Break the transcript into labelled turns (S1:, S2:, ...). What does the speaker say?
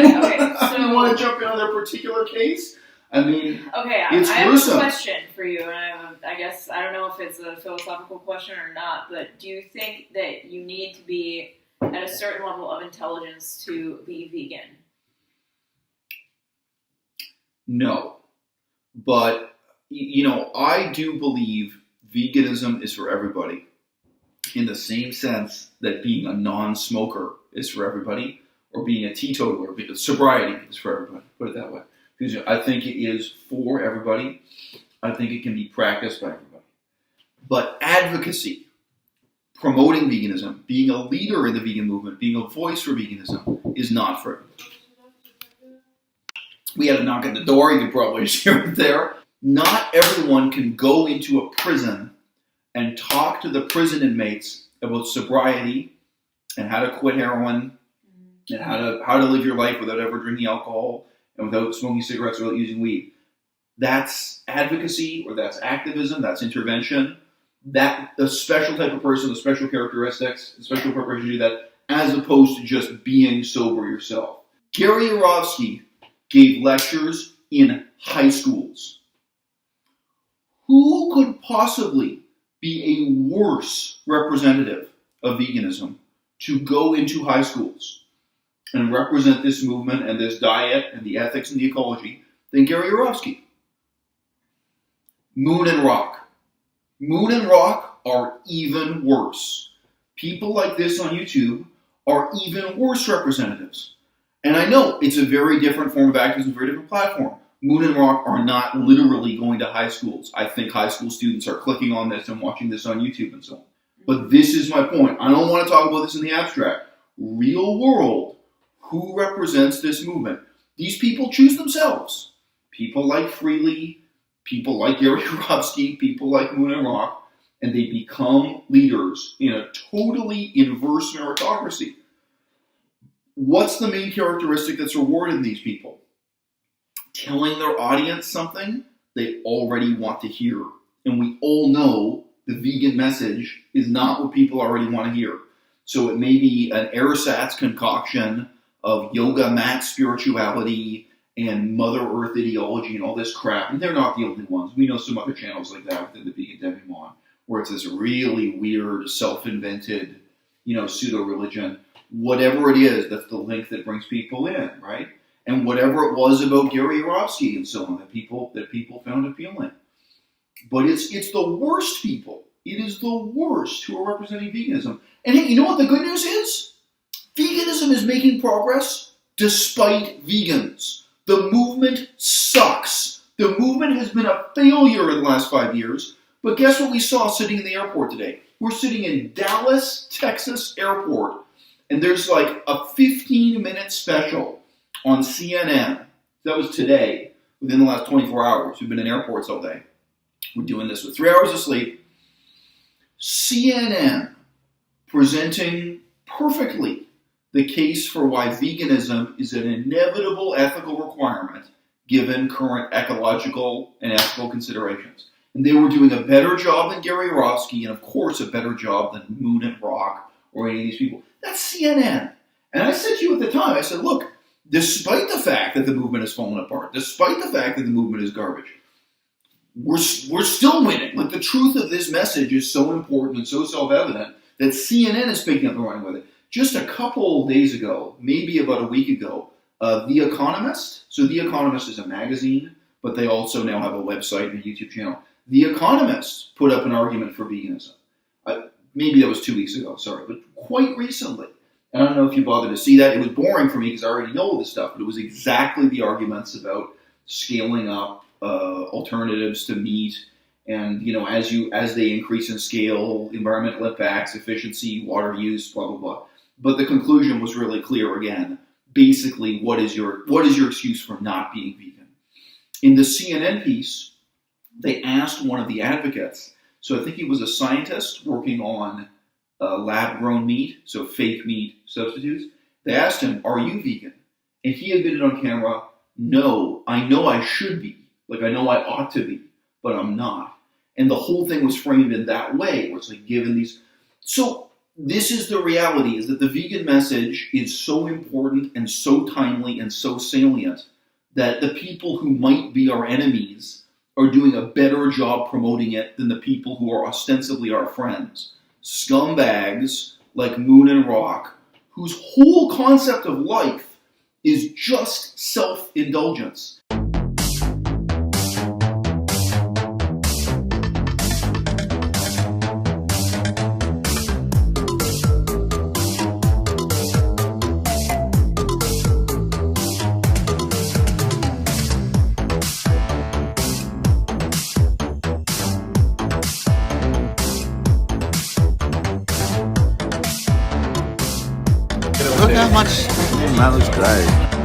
S1: So
S2: you want to jump in on their particular case? I mean,
S1: okay,
S2: it's
S1: I have
S2: gruesome.
S1: a question for you, and I guess I don't know if it's a philosophical question or not, but do you think that you need to be at a certain level of intelligence to be vegan?
S2: No. But, I do believe veganism is for everybody in the same sense that being a non-smoker is for everybody, or being a teetotaler, sobriety is for everybody, put it that way. Because I think it is for everybody. I think it can be practiced by everybody. But advocacy, promoting veganism, being a leader in the vegan movement, being a voice for veganism is not for everybody. We had a knock at the door, you can probably hear it there. Not everyone can go into a prison and talk to the prison inmates about sobriety and how to quit heroin and how to live your life without ever drinking alcohol and without smoking cigarettes or without using weed. That's advocacy, or that's activism, that's intervention. That a special type of person, with special characteristics, a special preparation to do that, as opposed to just being sober yourself. Gary Yourofsky gave lectures in high schools. Who could possibly be a worse representative of veganism to go into high schools and represent this movement and this diet and the ethics and the ecology than Gary Yourofsky? Moon and Rock. Moon and Rock are even worse. People like this on YouTube are even worse representatives. And I know it's a very different form of activism, a very different platform. Moon and Rock are not literally going to high schools. I think high school students are clicking on this and watching this on YouTube and so on. But this is my point. I don't want to talk about this in the abstract. Real world, who represents this movement? These people choose themselves. People like Freely, people like Gary Yourofsky, people like Moon and Rock, and they become leaders in a totally inverse meritocracy. What's the main characteristic that's rewarded in these people? Telling their audience something they already want to hear. And we all know the vegan message is not what people already want to hear. So it may be an ersatz concoction of yoga mat spirituality and Mother Earth ideology and all this crap. And they're not the only ones. We know some other channels like that within the vegan Devimon, where it's this really weird, self-invented, pseudo-religion. Whatever it is, that's the link that brings people in, right? And whatever it was about Gary Yourofsky and so on that people found appealing. But it's the worst people. It is the worst who are representing veganism. And hey, you know what the good news is? Veganism is making progress despite vegans. The movement sucks. The movement has been a failure in the last 5 years. But guess what we saw sitting in the airport today? We're sitting in Dallas, Texas airport, and there's like a 15-minute special on CNN. That was today, within the last 24 hours. We've been in airports all day. We're doing this with 3 hours of sleep. CNN presenting perfectly the case for why veganism is an inevitable ethical requirement given current ecological and ethical considerations. And they were doing a better job than Gary Yourofsky, and of course a better job than Moon and Rock or any of these people. That's CNN. And I said to you at the time, I said, look, despite the fact that the movement has fallen apart, despite the fact that the movement is garbage, we're still winning. Like, the truth of this message is so important and so self-evident that CNN is picking up and running with it. Just a couple of days ago, maybe about a week ago, The Economist. So The Economist is a magazine, but they also now have a website and a YouTube channel. The Economist put up an argument for veganism. Maybe that was 2 weeks ago, sorry, but quite recently. And I don't know if you bothered to see that. It was boring for me because I already know all this stuff, but it was exactly the arguments about scaling up alternatives to meat, and as they increase in scale, environmental impacts, efficiency, water use, blah blah blah. But the conclusion was really clear again. Basically, what is your excuse for not being vegan? In the CNN piece, they asked one of the advocates. So I think he was a scientist working on lab-grown meat, so fake meat substitutes. They asked him, "Are you vegan?" And he admitted on camera, "No, I know I should be. Like, I know I ought to be, but I'm not." And the whole thing was framed in that way, where it's like given these. So this is the reality, is that the vegan message is so important and so timely and so salient that the people who might be our enemies are doing a better job promoting it than the people who are ostensibly our friends. Scumbags like Moon and Rock, whose whole concept of life is just self-indulgence.
S3: Look how much man looks great.